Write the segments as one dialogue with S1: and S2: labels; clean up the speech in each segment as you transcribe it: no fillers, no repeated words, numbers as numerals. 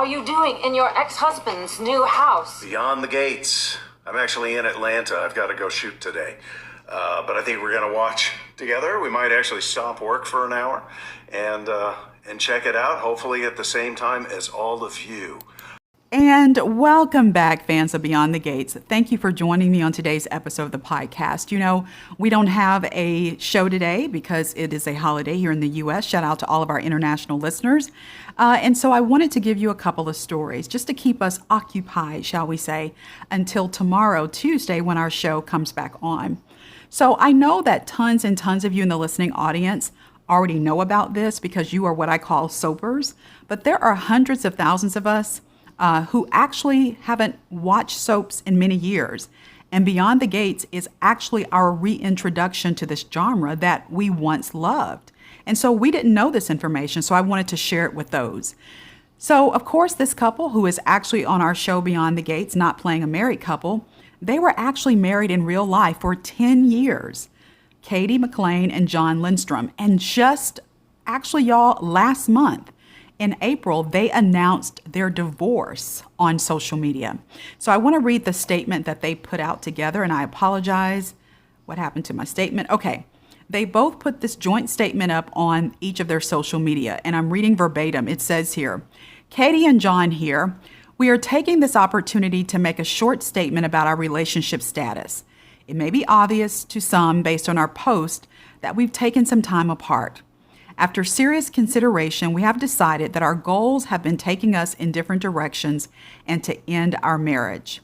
S1: are you doing in your ex-husband's new house?
S2: Beyond the Gates. I'm actually in Atlanta. I've got to go shoot today. But I think we're going to watch together. We might actually stop work for an hour and check it out, hopefully at the same time as all of you.
S3: And welcome back, fans of Beyond the Gates. Thank you for joining me on today's episode of the podcast. You know, we don't have a show today because it is a holiday here in the U.S. Shout out to all of our international listeners. And so I wanted to give you a couple of stories just to keep us occupied, shall we say, until tomorrow, Tuesday, when our show comes back on. So I know that tons and tons of you in the listening audience already know about this because you are what I call soapers, but there are hundreds of thousands of us who actually haven't watched soaps in many years. And Beyond the Gates is actually our reintroduction to this genre that we once loved. And so we didn't know this information, so I wanted to share it with those. So, of course, this couple who is actually on our show Beyond the Gates, not playing a married couple, they were actually married in real life for 10 years. Cady McClain and John Lindstrom. And just actually, y'all, last month, in April, they announced their divorce on social media. So I want to read the statement that they put out together, and I apologize. What happened to my statement? Okay. They both put this joint statement up on each of their social media, and I'm reading verbatim. It says here, Cady and John here. We are taking this opportunity to make a short statement about our relationship status. It may be obvious to some based on our post that we've taken some time apart. After serious consideration, we have decided that our goals have been taking us in different directions and to end our marriage.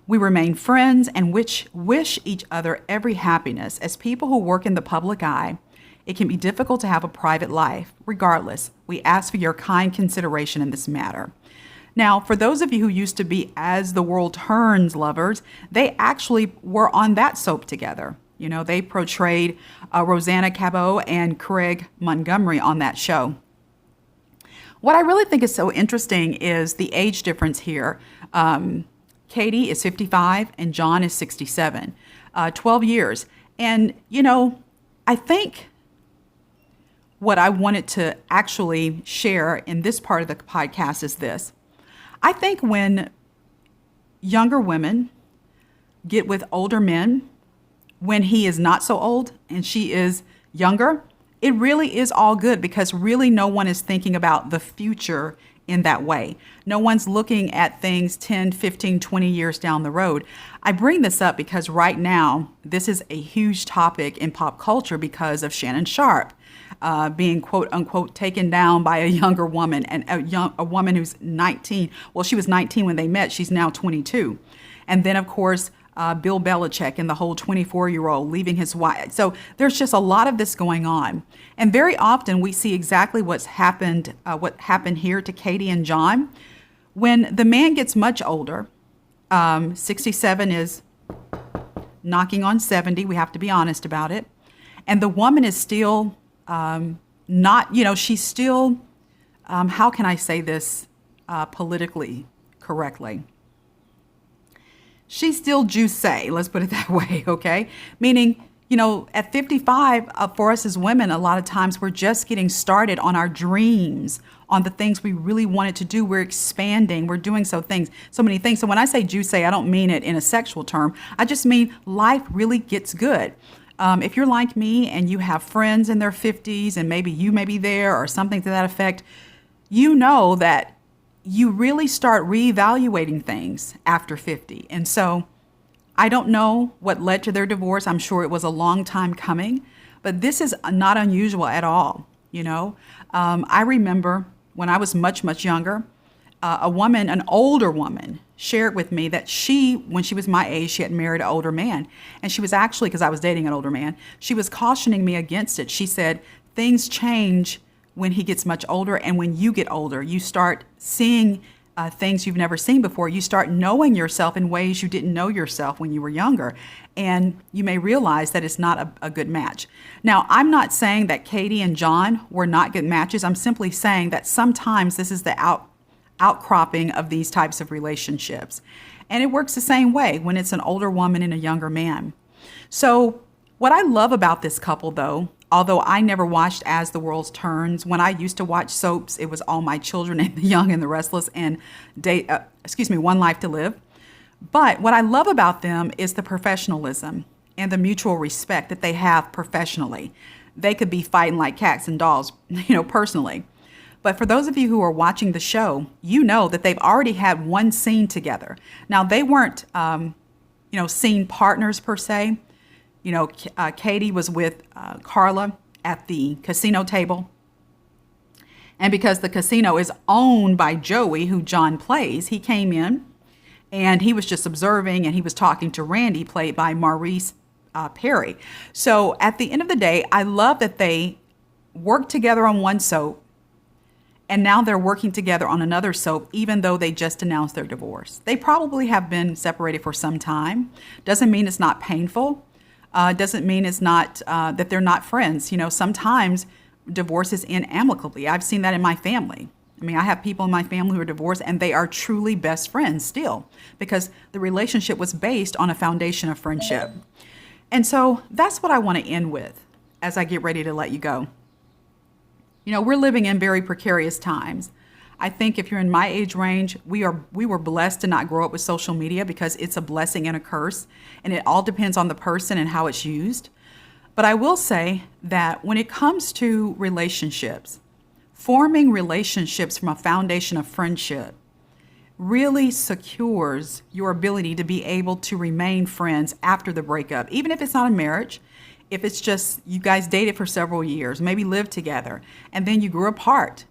S3: We remain friends and wish each other every happiness. As people who work in the public eye, it can be difficult to have a private life. Regardless, we ask for your kind consideration in this matter. Now, for those of you who used to be As the World Turns lovers, they actually were on that soap together. You know, they portrayed Rosanna Cabot and Craig Montgomery on that show. What I really think is so interesting is the age difference here. Cady is 55 and John is 67, 12 years. And, you know, I think what I wanted to actually share in this part of the podcast is this. I think when younger women get with older men, when he is not so old and she is younger, it really is all good because really no one is thinking about the future in that way. No one's looking at things 10, 15, 20 years down the road. I bring this up because right now, this is a huge topic in pop culture because of Shannon Sharpe being quote unquote taken down by a younger woman, and a woman who's 19. Well, she was 19 when they met. She's now 22. And then, of course, Bill Belichick and the whole 24-year-old leaving his wife. So there's just a lot of this going on. And very often we see exactly what happened here to Cady and John. When the man gets much older, 67 is knocking on 70. We have to be honest about it. And the woman is still not, you know, she's still, how can I say this politically correctly? She's still juicy, let's put it that way, okay? Meaning, you know, at 55, for us as women, a lot of times we're just getting started on our dreams, on the things we really wanted to do. We're expanding, we're doing so many things. So when I say juicy, I don't mean it in a sexual term. I just mean life really gets good. If you're like me and you have friends in their 50s and maybe you may be there or something to that effect, you know that you really start reevaluating things after 50. And so I don't know what led to their divorce. I'm sure it was a long time coming, but this is not unusual at all. You know, I remember when I was much, much younger, an older woman shared with me that when she was my age, she had married an older man. And she was actually, because I was dating an older man, she was cautioning me against it. She said, things change when he gets much older, and when you get older, you start seeing things you've never seen before. You start knowing yourself in ways you didn't know yourself when you were younger, and you may realize that it's not a good match. Now, I'm not saying that Cady and John were not good matches. I'm simply saying that sometimes this is the outcropping of these types of relationships, and it works the same way when it's an older woman and a younger man. So what I love about this couple, though, Although I never watched As the World Turns. When I used to watch soaps, it was All My Children and The Young and the Restless and One Life to Live. But what I love about them is the professionalism and the mutual respect that they have professionally. They could be fighting like cats and dogs, personally. But for those of you who are watching the show, you know that they've already had one scene together. Now, they weren't, scene partners per se. Cady was with Carla at the casino table. And because the casino is owned by Joey, who John plays, he came in and he was just observing and he was talking to Randy, played by Maurice Perry. So at the end of the day, I love that they worked together on one soap and now they're working together on another soap, even though they just announced their divorce. They probably have been separated for some time. Doesn't mean it's not painful. Doesn't mean it's not that they're not friends. Sometimes divorces end amicably. I've seen that in my family. I mean, I have people in my family who are divorced and they are truly best friends still because the relationship was based on a foundation of friendship. And so that's what I want to end with as I get ready to let you go. We're living in very precarious times. I think if you're in my age range, we were blessed to not grow up with social media because it's a blessing and a curse, and it all depends on the person and how it's used. But I will say that when it comes to relationships, forming relationships from a foundation of friendship really secures your ability to be able to remain friends after the breakup, even if it's not a marriage. If it's just you guys dated for several years, maybe lived together, and then you grew apart.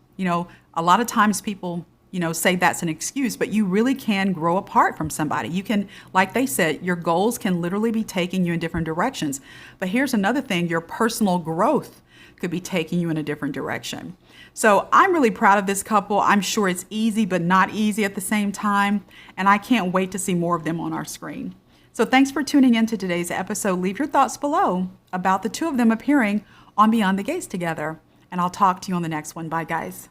S3: A lot of times people, say that's an excuse, but you really can grow apart from somebody. You can, like they said, your goals can literally be taking you in different directions. But here's another thing, your personal growth could be taking you in a different direction. So I'm really proud of this couple. I'm sure it's easy, but not easy at the same time. And I can't wait to see more of them on our screen. So thanks for tuning in to today's episode. Leave your thoughts below about the two of them appearing on Beyond the Gates together. And I'll talk to you on the next one. Bye, guys.